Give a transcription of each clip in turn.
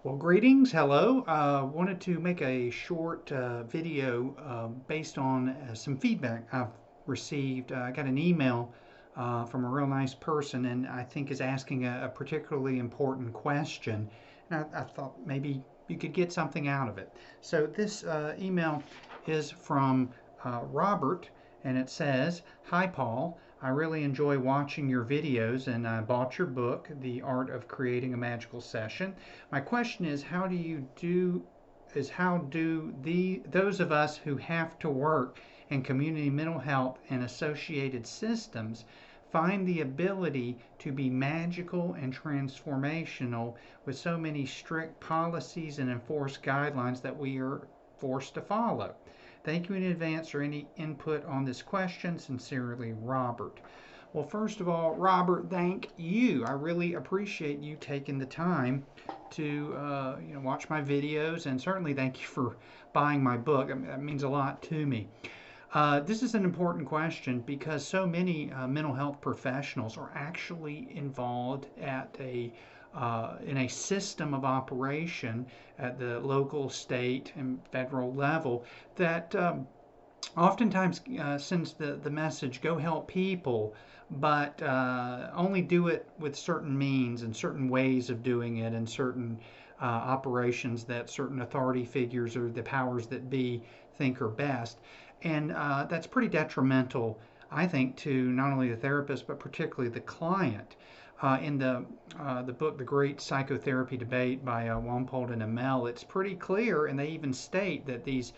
Well, greetings. Hello. Wanted to make a short video based on some feedback I've received. I got an email from a real nice person, and I think is asking a particularly important question. And I thought maybe you could get something out of it. So this email is from Robert, and it says, "Hi, Paul. I really enjoy watching your videos, and I bought your book, The Art of Creating a Magical Session. My question is, how do those of us who have to work in community mental health and associated systems find the ability to be magical and transformational with so many strict policies and enforced guidelines that we are forced to follow? Thank you in advance for any input on this question. Sincerely, Robert." Well, first of all, Robert, thank you. I really appreciate you taking the time to watch my videos, and certainly thank you for buying my book. I mean, that means a lot to me. This is an important question because so many mental health professionals are actually involved at a in a system of operation at the local, state, and federal level that oftentimes sends the message, go help people, but only do it with certain means and certain ways of doing it and certain operations that certain authority figures or the powers that be think are best. And that's pretty detrimental, I think, to not only the therapist but particularly the client. In the book, The Great Psychotherapy Debate by Wampold and Amell, it's pretty clear, and they even state that these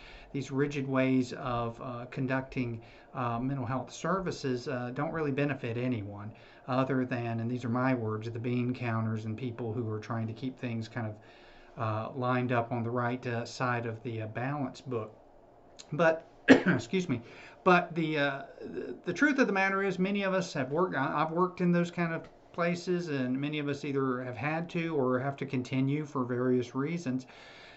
rigid ways of conducting mental health services don't really benefit anyone other than, and these are my words, the bean counters and people who are trying to keep things kind of lined up on the right side of the balance book. But excuse me. But the truth of the matter is, many of us have worked. I've worked in those kind of places, and many of us either have had to or have to continue for various reasons.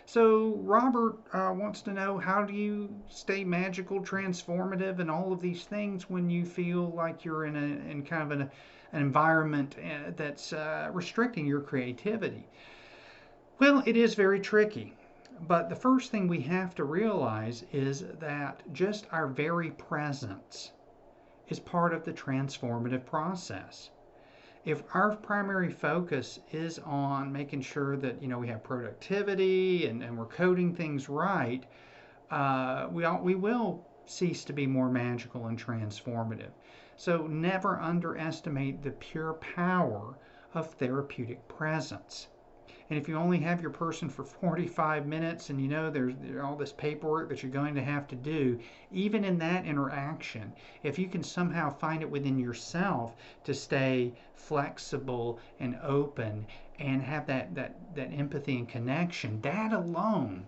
So Robert wants to know, how do you stay magical, transformative, and all of these things when you feel like you're in kind of an environment that's restricting your creativity? Well, it is very tricky. But the first thing we have to realize is that just our very presence is part of the transformative process. If our primary focus is on making sure that we have productivity and we're coding things right, we will cease to be more magical and transformative. So never underestimate the pure power of therapeutic presence. And if you only have your person for 45 minutes and there's all this paperwork that you're going to have to do, even in that interaction, if you can somehow find it within yourself to stay flexible and open and have that empathy and connection, that alone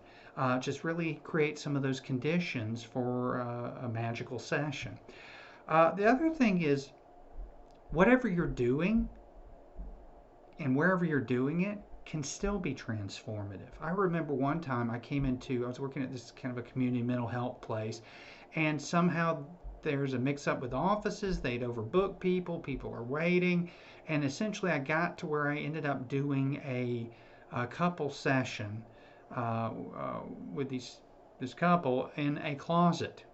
just really creates some of those conditions for a magical session. The other thing is, whatever you're doing and wherever you're doing it can still be transformative. I remember one time I was working at this kind of a community mental health place, and somehow there's a mix up with offices. They'd overbook people are waiting, and essentially I got to where I ended up doing a couple session with this couple in a closet.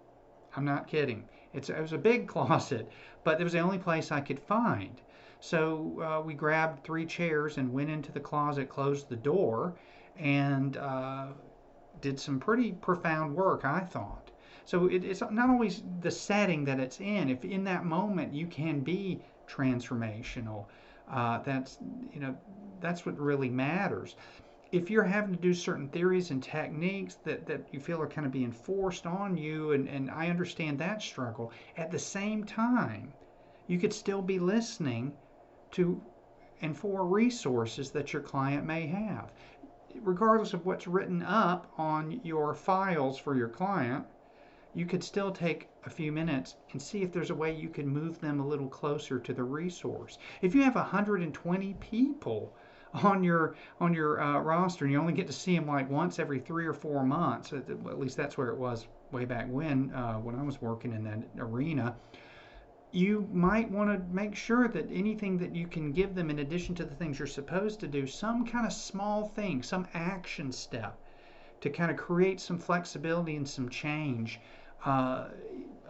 I'm not kidding. It was a big closet, but it was the only place I could find. So we grabbed 3 chairs and went into the closet, closed the door, and did some pretty profound work, I thought. So it's not always the setting that it's in. If in that moment you can be transformational, that's that's what really matters. If you're having to do certain theories and techniques that you feel are kind of being forced on you, and I understand that struggle, at the same time, you could still be listening to and for resources that your client may have. Regardless of what's written up on your files for your client, you could still take a few minutes and see if there's a way you can move them a little closer to the resource. If you have 120 people on your roster and you only get to see them like once every 3 or 4 months, at least that's where it was way back when I was working in that arena. you might want to make sure that anything that you can give them in addition to the things you're supposed to do, some kind of small thing, some action step to kind of create some flexibility and some change uh,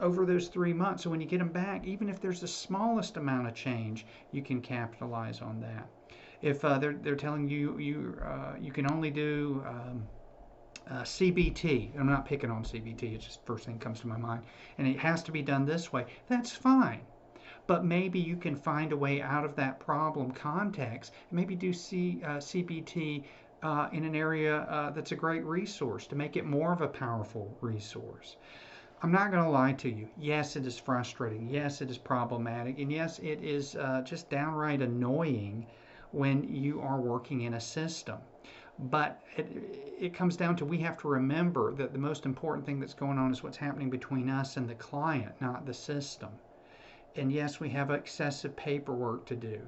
over those 3 months. So when you get them back, even if there's the smallest amount of change, you can capitalize on that. If they're telling you you can only do CBT. I'm not picking on CBT. It's just the first thing that comes to my mind, and it has to be done this way. That's fine, but maybe you can find a way out of that problem context and maybe do CBT in an area that's a great resource to make it more of a powerful resource. I'm not going to lie to you. Yes, it is frustrating. Yes, it is problematic. And yes, it is just downright annoying when you are working in a system. But it comes down to we have to remember that the most important thing that's going on is what's happening between us and the client, not the system. And yes, we have excessive paperwork to do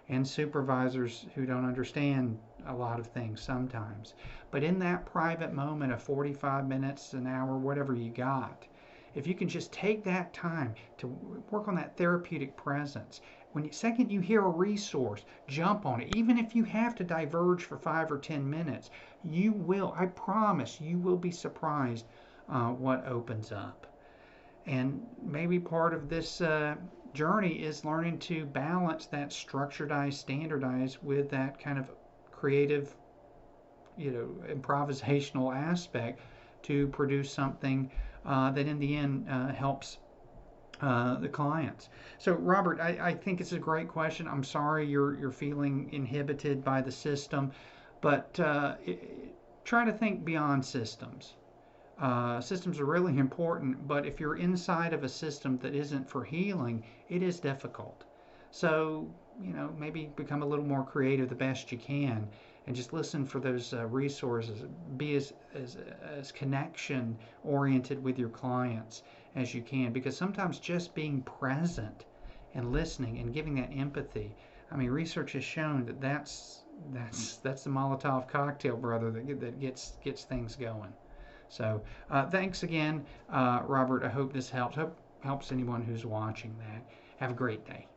and supervisors who don't understand a lot of things sometimes. But in that private moment of 45 minutes, an hour, whatever you got, if you can just take that time to work on that therapeutic presence, when second you hear a resource, jump on it. Even if you have to diverge for 5 or 10 minutes, you will, I promise, you will be surprised what opens up. And maybe part of this journey is learning to balance that structuredized, standardized with that kind of creative, improvisational aspect to produce something that in the end helps the clients. So, Robert, I think it's a great question. I'm sorry you're feeling inhibited by the system, but try to think beyond systems. Systems are really important, but if you're inside of a system that isn't for healing, it is difficult. So, maybe become a little more creative the best you can and just listen for those resources. Be as connection oriented with your clients as you can, because sometimes just being present and listening and giving that empathy. I mean, research has shown that that's the Molotov cocktail, brother, that gets things going. So thanks again, Robert. I hope this helps. Hope helps anyone who's watching that. Have a great day.